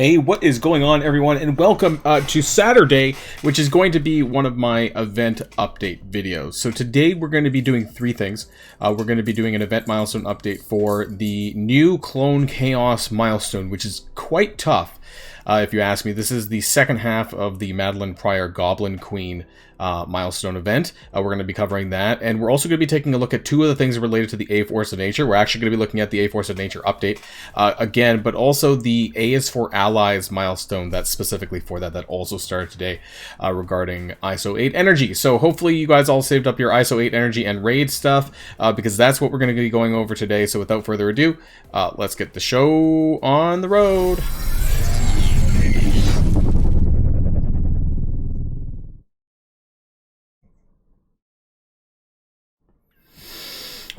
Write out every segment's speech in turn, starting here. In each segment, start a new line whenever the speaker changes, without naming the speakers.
Hey, what is going on, everyone, and welcome to Saturday, which is going to be one of my event update videos. So today we're going to be doing three things. We're going to be doing an event milestone update for the new Clone Chaos milestone, which is quite tough. If you ask me, this is the second half of the Madeline Pryor Goblin Queen milestone event. We're going to be covering that, and we're also going to be taking a look at two of the things related to the A Force of Nature. We're actually going to be looking at the A Force of Nature update again, but also the A is for Allies milestone that's specifically for that also started today regarding ISO 8 energy. So hopefully you guys all saved up your ISO 8 energy and raid stuff because that's what we're going to be going over today. So without further ado, let's get the show on the road.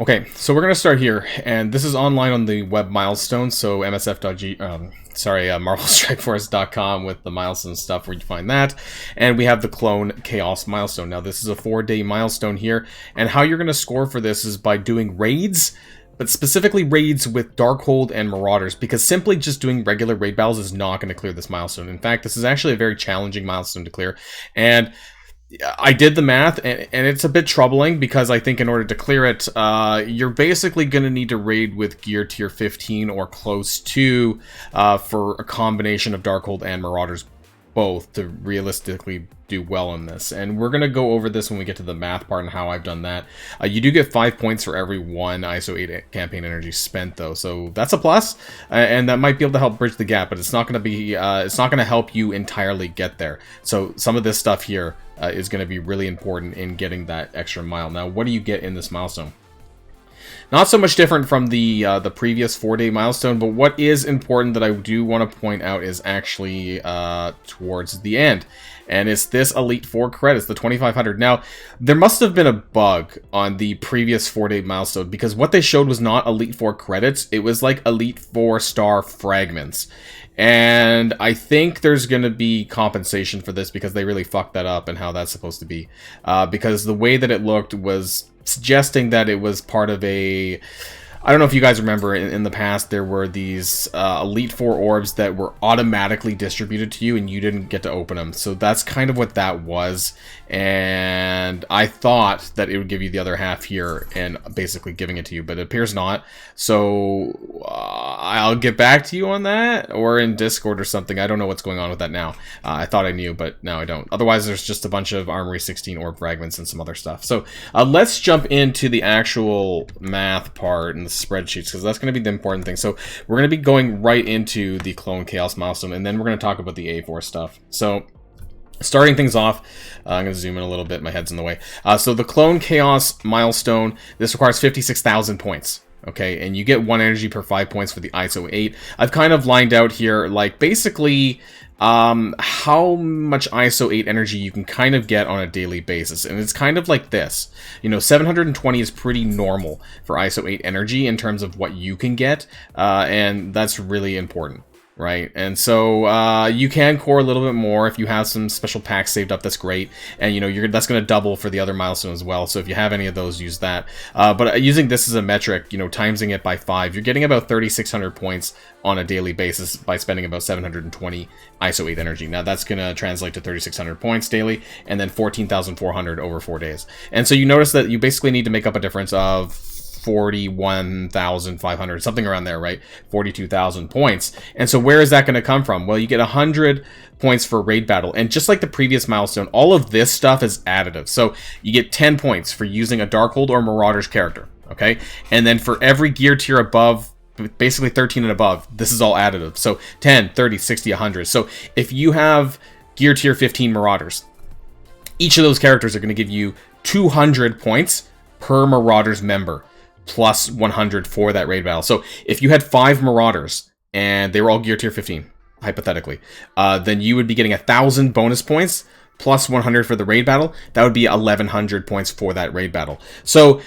Okay, so we're going to start here, and this is online on the web milestone, so MarvelStrikeForce.com with the milestone stuff where you find that, and we have the Clone Chaos milestone. Now, this is a 4-day milestone here, and how you're going to score for this is by doing raids, but specifically raids with Darkhold and Marauders, because simply just doing regular raid battles is not going to clear this milestone. In fact, this is actually a very challenging milestone to clear, and I did the math, and it's a bit troubling because I think in order to clear it, you're basically going to need to raid with gear tier 15 or close to for a combination of Darkhold and Marauders both to realistically do well in this. And we're going to go over this when we get to the math part and how I've done that. You do get 5 points for every one ISO 8 campaign energy spent, though, so that's a plus, and that might be able to help bridge the gap, but it's not going to be it's not going to help you entirely get there. So some of this stuff here is going to be really important in getting that extra mile. Now, what do you get in this milestone? Not so much different from the previous 4-day milestone, but what is important that I do want to point out is actually towards the end. And it's this Elite 4 credits, the 2,500. Now, there must have been a bug on the previous 4-day milestone, because what they showed was not Elite 4 credits, it was like Elite 4 star fragments. And I think there's going to be compensation for this because they really fucked that up and how that's supposed to be. Because the way that it looked was suggesting that it was part of a... I don't know if you guys remember, in the past there were these Elite 4 orbs that were automatically distributed to you and you didn't get to open them. So that's kind of what that was, and I thought that it would give you the other half here and basically giving it to you, but it appears not. So I'll get back to you on that, or in Discord or something. I don't know what's going on with that now. I thought I knew, but now I don't. Otherwise, there's just a bunch of Armory 16 orb fragments and some other stuff. So let's jump into the actual math part and the spreadsheets, because that's going to be the important thing. So we're going to be going right into the Clone Chaos milestone, and then we're going to talk about the A4 stuff. So starting things off, I'm going to zoom in a little bit, my head's in the way. So the Clone Chaos milestone, this requires 56,000 points. Okay, and you get 1 energy per 5 points for the ISO 8. I've kind of lined out here, like, basically how much ISO 8 energy you can kind of get on a daily basis. And it's kind of like this. You know, 720 is pretty normal for ISO 8 energy in terms of what you can get, and that's really important. Right, and so you can core a little bit more if you have some special packs saved up. That's great, and you know that's going to double for the other milestone as well. So if you have any of those, use that. But using this as a metric, you know, timesing it by 5, you're getting about 3,600 points on a daily basis by spending about 720 ISO 8 energy. Now that's going to translate to 3,600 points daily, and then 14,400 over 4 days. And so you notice that you basically need to make up a difference of 41,500, something around there, right? 42,000 points. And so where is that going to come from? Well, you get 100 points for raid battle. And just like the previous milestone, all of this stuff is additive. So you get 10 points for using a Darkhold or Marauders character, okay? And then for every gear tier above, basically 13 and above, this is all additive. So 10, 30, 60, 100. So if you have gear tier 15 Marauders, each of those characters are going to give you 200 points per Marauders member, plus 100 for that raid battle. So if you had 5 Marauders and they were all gear tier 15, hypothetically, then you would be getting 1,000 bonus points plus 100 for the raid battle. That would be 1,100 points for that raid battle. So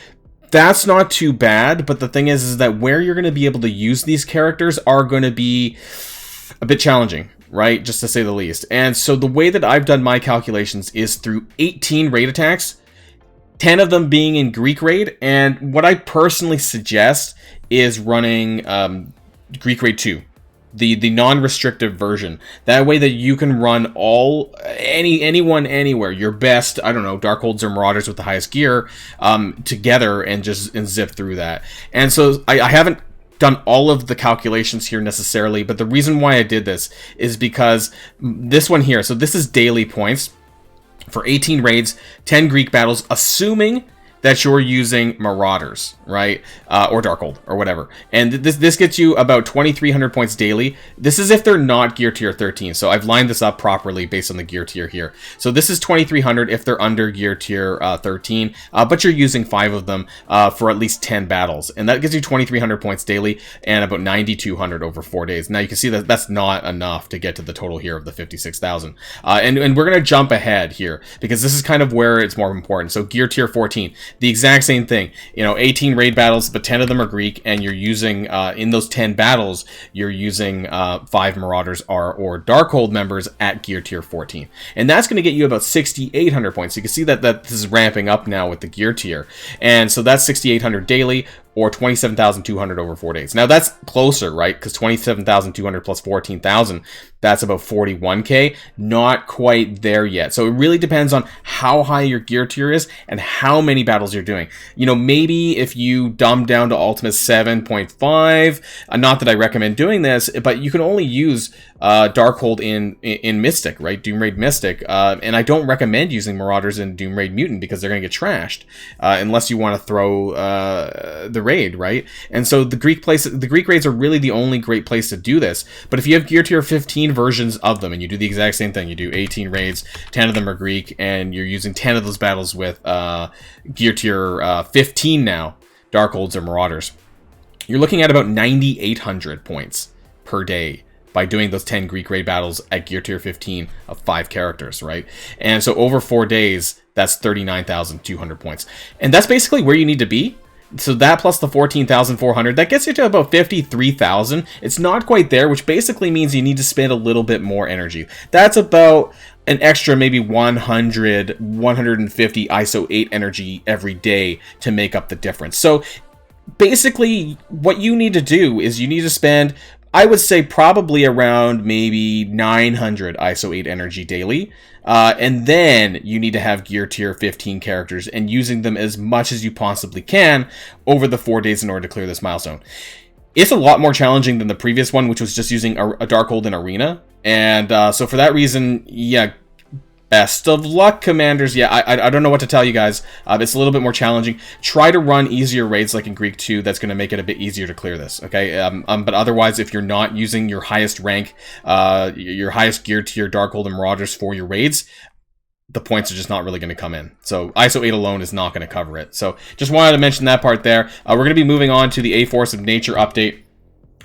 that's not too bad, but the thing is that where you're going to be able to use these characters are going to be a bit challenging, right? Just to say the least. And so the way that I've done my calculations is through 18 raid attacks, 10 of them being in Greek Raid, and what I personally suggest is running Greek Raid 2. the non-restrictive version. That way that you can run anyone anywhere, your best, I don't know, Darkholds or Marauders with the highest gear together and zip through that. And so I haven't done all of the calculations here necessarily, but the reason why I did this is because this one here, so this is daily points for 18 raids, 10 Greek battles, assuming that you're using Marauders, right? Or Darkhold, or whatever. And this gets you about 2,300 points daily. This is if they're not gear tier 13. So I've lined this up properly based on the gear tier here. So this is 2,300 if they're under gear tier 13, but you're using 5 of them for at least 10 battles. And that gives you 2,300 points daily and about 9,200 over 4 days. Now you can see that that's not enough to get to the total here of the 56,000. And we're going to jump ahead here because this is kind of where it's more important. So gear tier 14. The exact same thing, 18 raid battles, but 10 of them are Greek, and you're using, in those 10 battles, you're using 5 Marauders or Darkhold members at gear tier 14. And that's going to get you about 6,800 points. You can see that this is ramping up now with the gear tier. And so that's 6,800 daily, or 27,200 over 4 days. Now that's closer, right? Because 27,200 plus 14,000, that's about 41k. Not quite there yet. So it really depends on how high your gear tier is and how many battles you're doing. Maybe if you dumb down to Ultimate 7.5, not that I recommend doing this, but you can only use Darkhold in Mystic, right? Doomraid Mystic. And I don't recommend using Marauders in Doomraid Mutant because they're going to get trashed unless you want to throw the raid, right? And so the Greek raids are really the only great place to do this. But if you have gear tier 15 versions of them and you do the exact same thing, you do 18 raids, 10 of them are Greek, and you're using 10 of those battles with gear tier 15 now, Darkholds or Marauders, you're looking at about 9,800 points per day by doing those 10 Greek raid battles at gear tier 15 of 5 characters, right? And so over 4 days, that's 39,200 points. And that's basically where you need to be. So that plus the 14,400, that gets you to about 53,000. It's not quite there, which basically means you need to spend a little bit more energy. That's about an extra maybe 100, 150 ISO 8 energy every day to make up the difference. So basically what you need to do is you need to spend, I would say, probably around maybe 900 ISO 8 energy daily. And then you need to have gear tier 15 characters and using them as much as you possibly can over the 4 days in order to clear this milestone. It's a lot more challenging than the previous one, which was just using a Darkhold in Arena. And so for that reason, yeah, best of luck, Commanders. Yeah, I don't know what to tell you guys. It's a little bit more challenging. Try to run easier raids like in Greek 2. That's going to make it a bit easier to clear this, okay? But otherwise, if you're not using your highest rank, your highest gear tier Darkhold and Marauders for your raids, the points are just not really going to come in. So ISO 8 alone is not going to cover it. So just wanted to mention that part there. We're going to be moving on to the A Force of Nature update.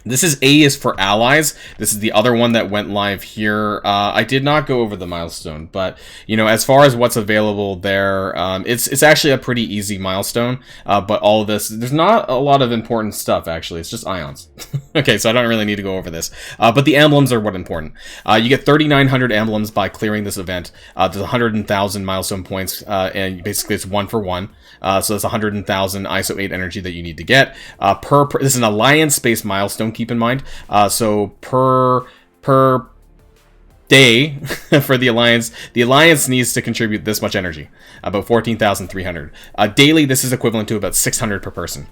This is A is for allies. This is the other one that went live here. I did not go over the milestone, but as far as what's available there, it's actually a pretty easy milestone. But all of this, there's not a lot of important stuff actually. It's just ions. Okay, so I don't really need to go over this. But the emblems are what important. You get 3,900 emblems by clearing this event. There's 100,000 milestone points, and basically it's 1 for 1. So that's 100,000 ISO 8 energy that you need to get. This is an alliance-based milestone. Keep in mind, so per day for the alliance needs to contribute this much energy, about 14,300 daily. This is equivalent to about 600 per person.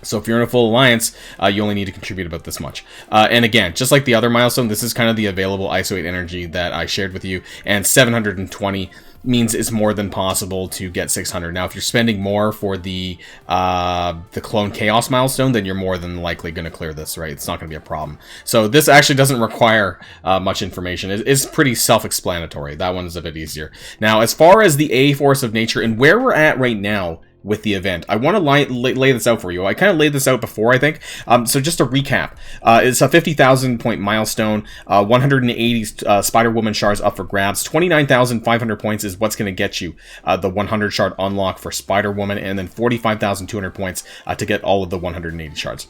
So if you're in a full alliance, you only need to contribute about this much. And again, just like the other milestone, this is kind of the available ISO 8 energy that I shared with you, and 720 means it's more than possible to get 600. Now, if you're spending more for the Clone Chaos milestone, then you're more than likely going to clear this, right? It's not going to be a problem. So this actually doesn't require much information. It's pretty self-explanatory. That one is a bit easier. Now, as far as the A Force of Nature and where we're at right now with the event, I want to lay this out for you. I kind of laid this out before, I think. So just to recap, it's a 50,000 point milestone, 180 Spider-Woman shards up for grabs, 29,500 points is what's going to get you the 100 shard unlock for Spider-Woman, and then 45,200 points to get all of the 180 shards.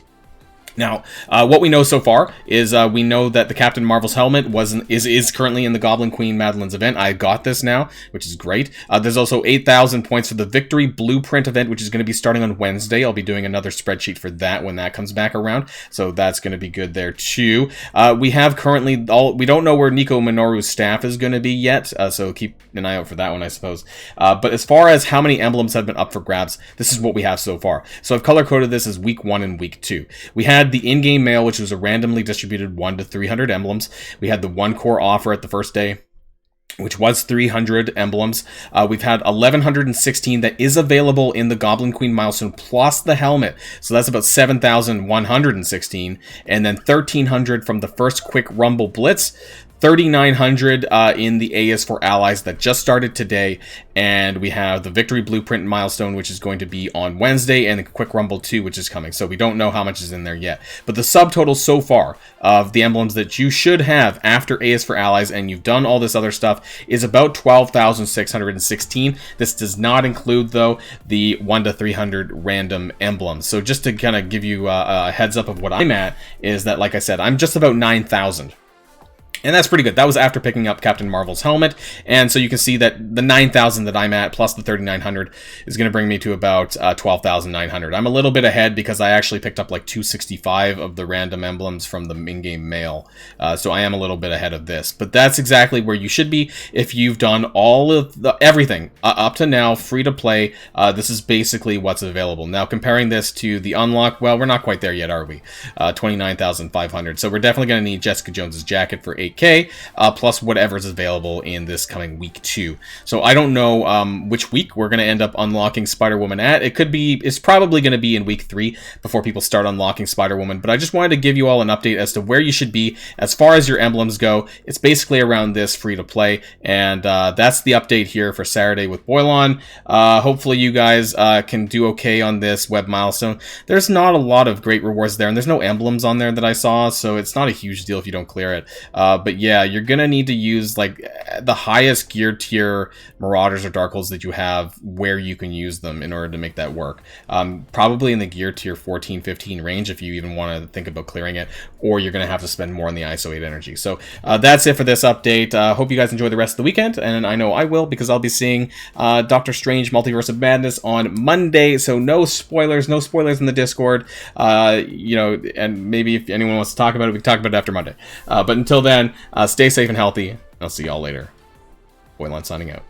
Now, what we know so far is we know that the Captain Marvel's helmet is currently in the Goblin Queen Madeline's event. I got this now, which is great. There's also 8,000 points for the Victory Blueprint event, which is going to be starting on Wednesday. I'll be doing another spreadsheet for that when that comes back around, so that's going to be good there too. We have currently we don't know where Nico Minoru's staff is going to be yet, so keep an eye out for that one, I suppose. But as far as how many emblems have been up for grabs, this is what we have so far. So I've color-coded this as week 1 and week 2. We had the in-game mail, which was a randomly distributed 1 to 300 emblems. We had the 1 core offer at the first day, which was 300 emblems. We've had 1,116 that is available in the Goblin Queen milestone plus the helmet. So that's about 7,116. And then 1,300 from the first Quick Rumble Blitz. 3,900 in the A is for Allies that just started today, and we have the Victory Blueprint milestone, which is going to be on Wednesday, and the Quick Rumble 2, which is coming. So we don't know how much is in there yet. But the subtotal so far of the emblems that you should have after A is for Allies, and you've done all this other stuff, is about 12,616. This does not include, though, the 1 to 300 random emblems. So just to kind of give you a heads up of what I'm at, is that, like I said, I'm just about 9,000. And that's pretty good. That was after picking up Captain Marvel's helmet. And so you can see that the 9,000 that I'm at plus the 3,900 is going to bring me to about 12,900. I'm a little bit ahead because I actually picked up like 265 of the random emblems from the in-game mail. So I am a little bit ahead of this. But that's exactly where you should be if you've done all of everything up to now, free to play. This is basically what's available. Now, comparing this to the unlock, well, we're not quite there yet, are we? 29,500. So we're definitely going to need Jessica Jones's jacket for 8K, plus whatever's available in this coming week 2. So I don't know which week we're going to end up unlocking Spider-Woman at. It's probably going to be in week 3 before people start unlocking Spider-Woman, but I just wanted to give you all an update as to where you should be as far as your emblems go. It's basically around this free to play, and that's the update here for Saturday with Boilon. Hopefully you guys can do okay on this web milestone. There's not a lot of great rewards there, and there's no emblems on there that I saw, so it's not a huge deal if you don't clear it. But yeah, you're gonna need to use like the highest gear tier Marauders or Darkholds that you have where you can use them in order to make that work. Probably in the gear tier 14, 15 range if you even want to think about clearing it, or you're gonna have to spend more on the ISO 8 energy. So that's it for this update. Hope you guys enjoy the rest of the weekend, and I know I will because I'll be seeing Doctor Strange Multiverse of Madness on Monday. So no spoilers in the Discord. You know, and maybe if anyone wants to talk about it, we can talk about it after Monday. But until then, stay safe and healthy. I'll see y'all later. Boilon signing out.